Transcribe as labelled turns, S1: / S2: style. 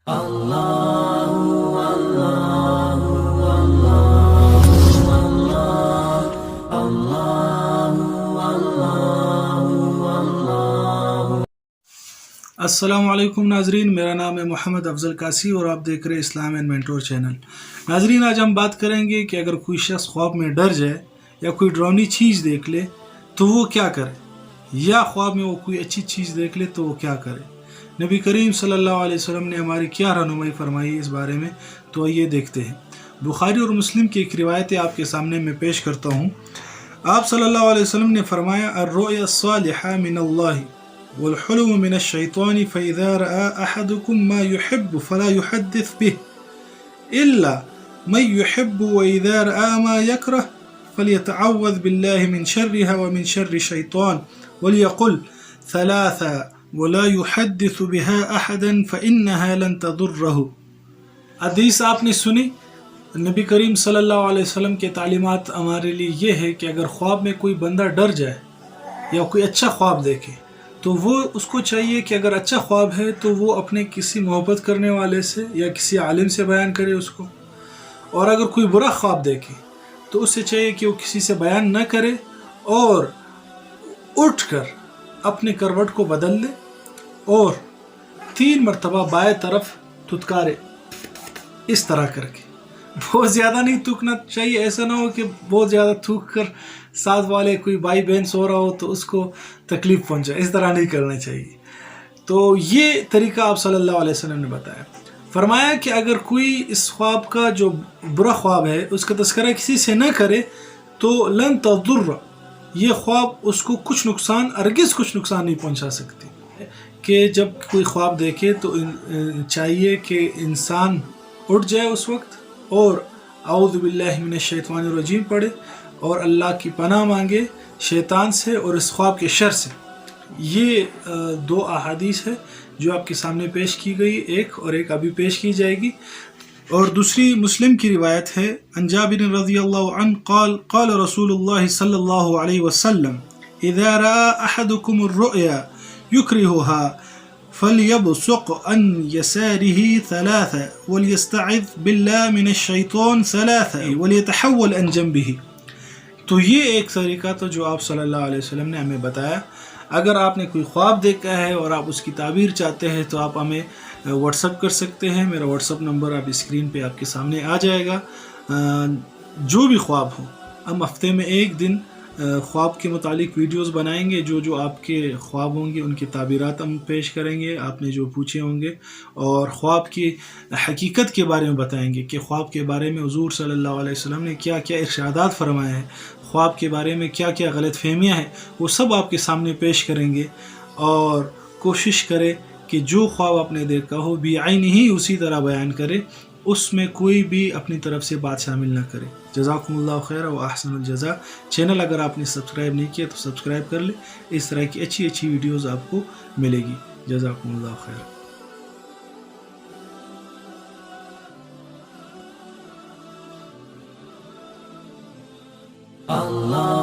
S1: السلام علیکم ناظرین، میرا نام ہے محمد افضل کاسی اور آپ دیکھ رہے اسلام اینڈ مینٹور چینل۔ ناظرین، آج ہم بات کریں گے کہ اگر کوئی شخص خواب میں ڈر جائے یا کوئی ڈراؤنی چیز دیکھ لے تو وہ کیا کرے، یا خواب میں وہ کوئی اچھی چیز دیکھ لے تو وہ کیا کرے۔ نبی کریم صلی اللہ علیہ وسلم نے ہماری کیا رہنمائی فرمائی اس بارے میں، تو آئیے دیکھتے ہیں۔ بخاری اور مسلم کی ایک روایت آپ کے سامنے میں پیش کرتا ہوں۔ آپ صلی اللہ علیہ وسلم نے فرمایا، الرؤیا الصالحہ من اللہ والحلم من الشیطان فإذا رأى أحدكم ما يحب فلا يحدث به إلا من يحب وإذا رأى ما يكره فليتعوذ بالله من شرها ومن شر الشيطان وليقل ثلاثا ولا يحدث بها أحدا فإنها لن تضره۔ حدیث آپ نے سنی، نبی کریم صلی اللہ علیہ وسلم کے تعلیمات ہمارے لیے یہ ہے کہ اگر خواب میں کوئی بندہ ڈر جائے یا کوئی اچھا خواب دیکھے تو وہ اس کو چاہیے کہ اگر اچھا خواب ہے تو وہ اپنے کسی محبت کرنے والے سے یا کسی عالم سے بیان کرے اس کو، اور اگر کوئی برا خواب دیکھے تو اس سے چاہیے کہ وہ کسی سے بیان نہ کرے اور اٹھ کر اپنے کروٹ کو بدل لے اور 3 مرتبہ بائیں طرف تھتکارے، اس طرح کر کے۔ بہت زیادہ نہیں تھوکنا چاہیے، ایسا نہ ہو کہ بہت زیادہ تھوک کر ساتھ والے کوئی بھائی بہن سو رہا ہو تو اس کو تکلیف پہنچائے، اس طرح نہیں کرنا چاہیے۔ تو یہ طریقہ آپ صلی اللہ علیہ وسلم نے بتایا۔ فرمایا کہ اگر کوئی اس خواب کا جو برا خواب ہے اس کا تذکرہ کسی سے نہ کرے تو لن تضر، یہ خواب اس کو کچھ نقصان، ہرگز کچھ نقصان نہیں پہنچا سکتی۔ کہ جب کوئی خواب دیکھے تو چاہیے کہ انسان اٹھ جائے اس وقت اور اعوذ باللہ من الشیطان الرجیم پڑھے اور اللہ کی پناہ مانگے شیطان سے اور اس خواب کے شر سے۔ یہ 2 احادیث ہے جو آپ کے سامنے پیش کی گئی، ایک ابھی پیش کی جائے گی، اور دوسری مسلم کی روایت ہے۔ عن جابر رضی اللہ عنہ قال قال رسول اللہ صلی اللہ علیہ وسلم اذا رأى احدكم الرؤيا يكرهها فليبصق عن يساره 3 وليستعذ بالله من الشيطان 3 وليتحول عن جنبه۔ تو یہ ایک طریقہ تو جو آپ صلی اللہ علیہ وسلم نے ہمیں بتایا۔ اگر آپ نے کوئی خواب دیکھا ہے اور آپ اس کی تعبیر چاہتے ہیں تو آپ ہمیں واٹس اپ کر سکتے ہیں۔ میرا واٹس اپ نمبر آپ اسکرین پہ آپ کے سامنے آ جائے گا۔ جو بھی خواب ہو، ہم ہفتے میں 1 دن خواب کے متعلق ویڈیوز بنائیں گے، جو آپ کے خواب ہوں گے ان کی تعبیرات ہم پیش کریں گے، آپ نے جو پوچھے ہوں گے، اور خواب کی حقیقت کے بارے میں بتائیں گے کہ خواب کے بارے میں حضور صلی اللہ علیہ وسلم نے کیا کیا ارشادات فرمائے ہیں، خواب کے بارے میں کیا کیا غلط فہمیاں ہیں، وہ سب آپ کے سامنے پیش کریں گے۔ اور کوشش کرے کہ جو خواب آپ نے دیکھا ہو بعین ہی اسی طرح بیان کرے، اس میں کوئی بھی اپنی طرف سے بات شامل نہ کرے۔ جزاکم اللہ خیر و احسن الجزاء۔ چینل اگر آپ نے سبسکرائب نہیں کیا تو سبسکرائب کر لیں، اس طرح کی اچھی ویڈیوز آپ کو ملے گی۔ جزاکم اللہ خیر۔ اللہ